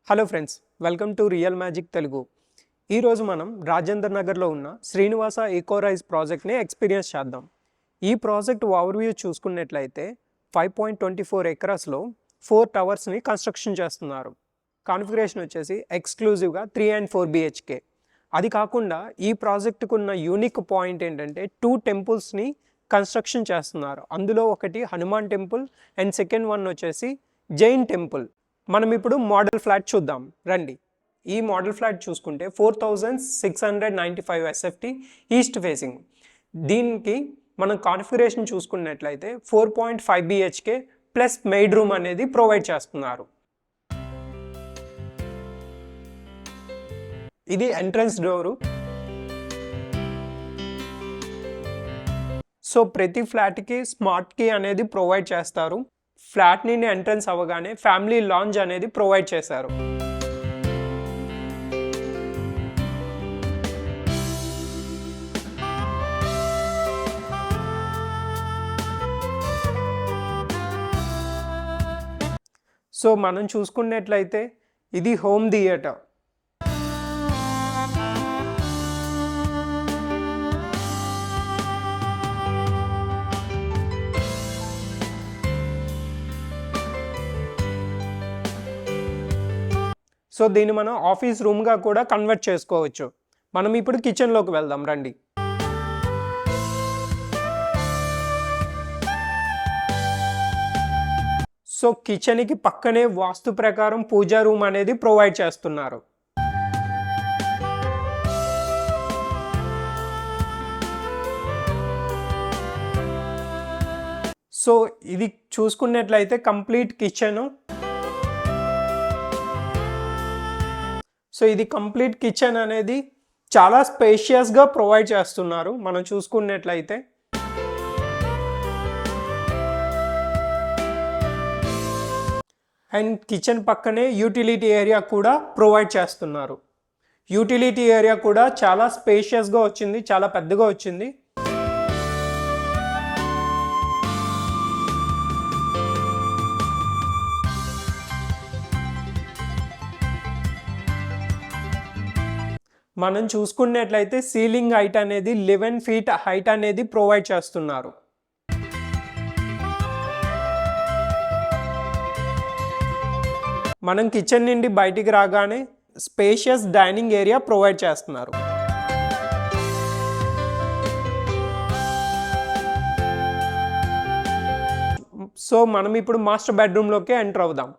Hello friends, welcome to real magic Telugu. ఈరోజు మనం రాజేంద్ర నగర్లో ఉన్న శ్రీనివాస ఈకోరైజ్ ప్రాజెక్ట్ని ఎక్స్పీరియన్స్ చేద్దాం. ఈ ప్రాజెక్ట్ ఓవర్వ్యూ చూసుకున్నట్లయితే 5.24 ఎకరాస్లో 4 టవర్స్ని కన్స్ట్రక్షన్ చేస్తున్నారు. కాన్ఫిగరేషన్ వచ్చేసి ఎక్స్క్లూజివ్గా 3 and 4 BHK. అది కాకుండా ఈ ప్రాజెక్టుకు ఉన్న యూనిక్ పాయింట్ ఏంటంటే 2 టెంపుల్స్ని కన్స్ట్రక్షన్ చేస్తున్నారు. అందులో ఒకటి Hanuman temple and second one వచ్చేసి జైన్ టెంపుల్. మనం ఇప్పుడు మోడల్ ఫ్లాట్ చూద్దాం రండి. ఈ మోడల్ ఫ్లాట్ చూసుకుంటే 4695 SFT ఈస్ట్ ఫేసింగ్. దీనికి మనం కాన్ఫిగరేషన్ చూసుకున్నట్లయితే 4.5 BHK ప్లస్ మెయిడ్ రూమ్ అనేది ప్రొవైడ్ చేస్తున్నారు. ఇది ఎంట్రన్స్ డోరు. సో ప్రతి ఫ్లాట్కి స్మార్ట్ కీ అనేది ప్రొవైడ్ చేస్తారు. ఫ్లాట్ నుండి ఎంట్రన్స్ అవ్వగానే ఫ్యామిలీ లాంజ్ అనేది ప్రొవైడ్ చేశారు. సో మనం చూసుకున్నట్లయితే ఇది హోమ్ థియేటర్. సో దీన్ని మనం ఆఫీస్ రూమ్గా కూడా కన్వర్ట్ చేసుకోవచ్చు. మనం ఇప్పుడు కిచెన్లోకి వెళ్దాం రండి. సో కిచెన్కి పక్కనే వాస్తు ప్రకారం పూజా రూమ్ అనేది ప్రొవైడ్ చేస్తున్నారు. సో ఇది చూసుకున్నట్లయితే కంప్లీట్ కిచెను. సో ఇది కంప్లీట్ కిచెన్ అనేది చాలా స్పేషియస్గా ప్రొవైడ్ చేస్తున్నారు. మనం చూసుకున్నట్లయితే అండ్ కిచెన్ పక్కనే యూటిలిటీ ఏరియా కూడా ప్రొవైడ్ చేస్తున్నారు. యూటిలిటీ ఏరియా కూడా చాలా స్పేషియస్గా వచ్చింది, చాలా పెద్దగా వచ్చింది. మనం చూసుకున్నట్లయితే సీలింగ్ హైట్ అనేది 11 feet హైట్ అనేది ప్రొవైడ్ చేస్తున్నారు. మనం కిచెన్ నుండి బయటికి రాగానే స్పేషియస్ డైనింగ్ ఏరియా ప్రొవైడ్ చేస్తున్నారు. సో మనం ఇప్పుడు మాస్టర్ బెడ్రూమ్లోకి ఎంటర్ అవుదాం.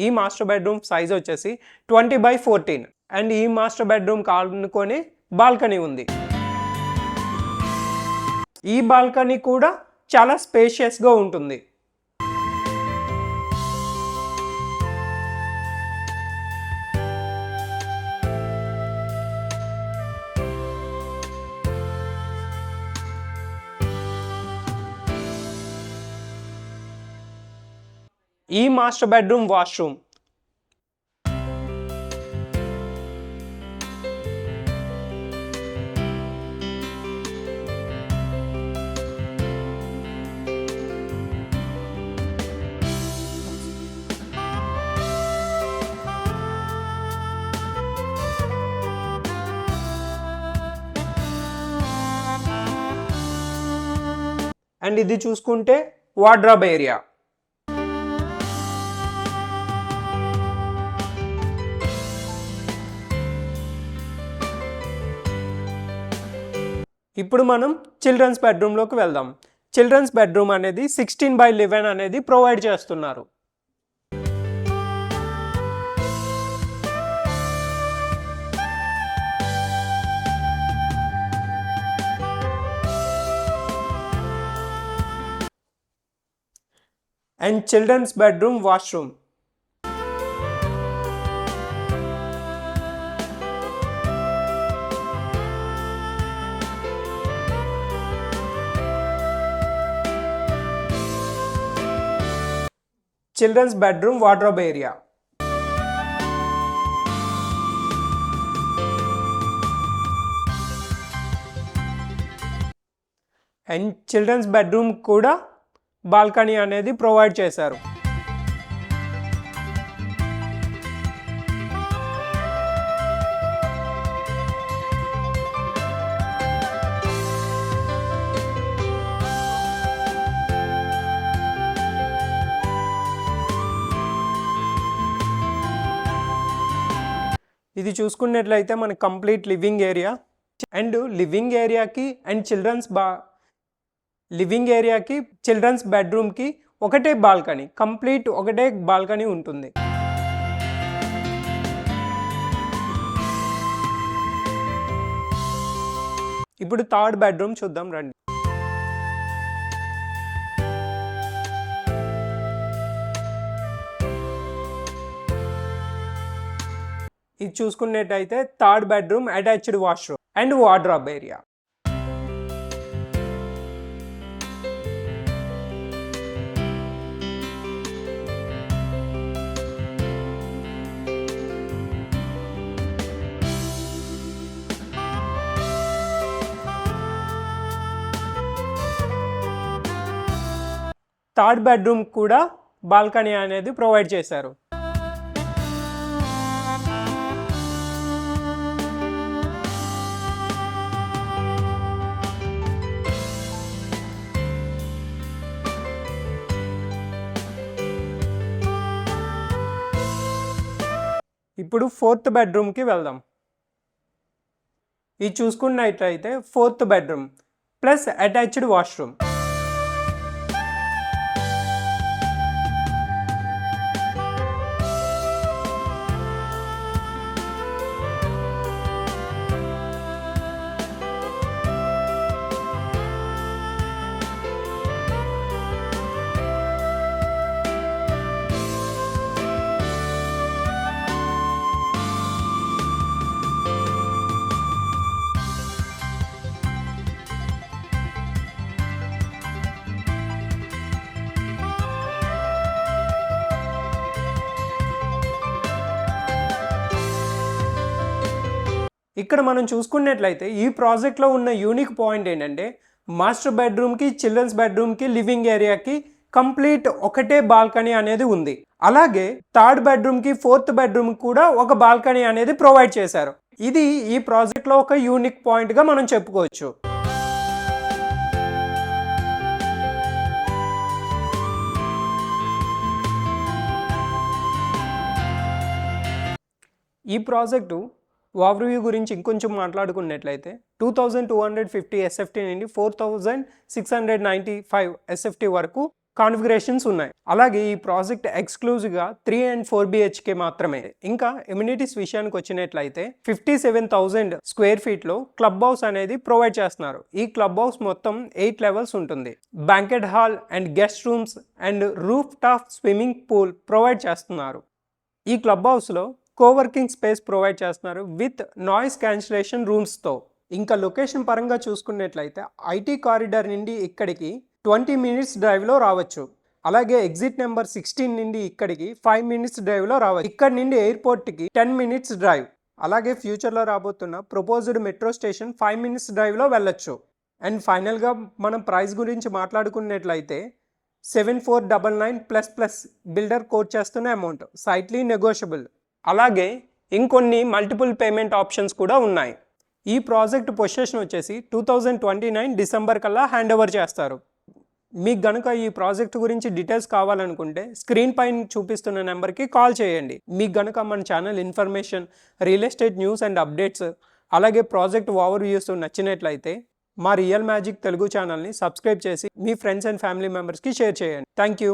ఈ మాస్టర్ బెడ్రూమ్ సైజ్ వచ్చేసి 20/14 అండ్ ఈ మాస్టర్ బెడ్రూమ్ కానుకొని బాల్కనీ ఉంది. ఈ బాల్కనీ కూడా చాలా స్పేషియస్గా ఉంటుంది. ఈ మాస్టర్ బెడ్రూమ్ వాష్రూమ్. అండ్ ఇది చూసుకుంటే వార్డ్రోబ్ ఏరియా. ఇప్పుడు మనం చిల్డ్రన్స్ బెడ్రూమ్లోకి వెళ్దాం. చిల్డ్రన్స్ బెడ్రూమ్ అనేది 16/11 అనేది ప్రొవైడ్ చేస్తున్నారు. And children's bedroom washroom. Children's bedroom wardrobe area. And children's bedroom కూడా బాల్కనీ అనేది ప్రొవైడ్ చేశారు. ఇది చూసుకున్నట్లయితే మన complete living area and living ఏరియాకి చిల్డ్రన్స్ బెడ్రూమ్కి ఒకటే బాల్కనీ, కంప్లీట్ ఒకటే బాల్కనీ ఉంటుంది. ఇప్పుడు థర్డ్ బెడ్రూమ్ చూద్దాం రండి. ఇది చూసుకున్నట్టయితే third bedroom attached washroom and wardrobe area. Third bedroom కూడా బాల్కనీ అనేది ప్రొవైడ్ చేశారు. ఇప్పుడు ఫోర్త్ బెడ్రూమ్కి వెళ్దాం. ఇది చూసుకున్నట్లయితే fourth bedroom plus attached washroom. ఇక్కడ మనం చూసుకున్నట్లయితే ఈ ప్రాజెక్ట్లో ఉన్న యూనిక్ పాయింట్ ఏంటంటే మాస్టర్ బెడ్రూమ్కి, చిల్డ్రన్స్ బెడ్రూమ్కి, లివింగ్ ఏరియాకి కంప్లీట్ ఒకటే బాల్కనీ అనేది ఉంది. అలాగే థర్డ్ బెడ్రూమ్కి, ఫోర్త్ బెడ్రూమ్ కూడా ఒక బాల్కనీ అనేది ప్రొవైడ్ చేశారు. ఇది ఈ ప్రాజెక్ట్లో ఒక యూనిక్ పాయింట్గా మనం చెప్పుకోవచ్చు. ఈ ప్రాజెక్టు ఓవర్వ్యూ గురించి ఇంకొంచెం మాట్లాడుకున్నట్లయితే 2250 SFT నుండి 4695 SFT వరకు కాన్ఫిగరేషన్స్ ఉన్నాయి. అలాగే ఈ ప్రాజెక్ట్ ఎక్స్క్లూజివ్గా 3 and 4 BHK మాత్రమే. ఇంకా ఎమ్యూనిటీస్ విషయానికి వచ్చినట్లయితే 57,000 స్క్వేర్ ఫీట్లో క్లబ్ హౌస్ అనేది ప్రొవైడ్ చేస్తున్నారు. ఈ క్లబ్ హౌస్ మొత్తం 8 లెవెల్స్ ఉంటుంది. Banquet hall and guest rooms and roof top swimming pool provide చేస్తున్నారు. ఈ క్లబ్ హౌస్లో కోవర్కింగ్ స్పేస్ ప్రొవైడ్ చేస్తున్నారు విత్ నాయిస్ క్యాన్సిలేషన్ రూమ్స్తో. ఇంకా లొకేషన్ పరంగా చూసుకున్నట్లయితే ఐటీ కారిడార్ నుండి ఇక్కడికి 20 minutes డ్రైవ్లో రావచ్చు. అలాగే ఎగ్జిట్ నెంబర్ 16 నుండి ఇక్కడికి 5 minutes డ్రైవ్లో రావచ్చు. ఇక్కడ నుండి ఎయిర్పోర్ట్కి 10 minutes డ్రైవ్. అలాగే ఫ్యూచర్లో రాబోతున్న ప్రపోజ్డ్ మెట్రో స్టేషన్ 5 minutes డ్రైవ్లో వెళ్ళొచ్చు. అండ్ ఫైనల్గా మనం ప్రైస్ గురించి మాట్లాడుకున్నట్లయితే 7499 ప్లస్ బిల్డర్ కోట్ చేస్తున్న అమౌంట్ సైట్లీ నెగోషియబుల్. అలాగే ఇంకొన్ని మల్టిపుల్ పేమెంట్ ఆప్షన్స్ కూడా ఉన్నాయి. ఈ ప్రాజెక్ట్ పొజిషన్ వచ్చేసి 2029 డిసెంబర్ కల్లా హ్యాండ్ ఓవర్ చేస్తారు. మీకు గనుక ఈ ప్రాజెక్ట్ గురించి డీటెయిల్స్ కావాలనుకుంటే స్క్రీన్ పైన చూపిస్తున్న నెంబర్కి కాల్ చేయండి. మీకు గనుక మన channel information, real estate news and updates, అలాగే ప్రాజెక్ట్ ఓవర్వ్యూస్ నచ్చినట్లయితే మా రియల్ మ్యాజిక్ తెలుగు ఛానల్ని సబ్స్క్రైబ్ చేసి మీ ఫ్రెండ్స్ అండ్ ఫ్యామిలీ మెంబర్స్కి షేర్ చేయండి. Thank you.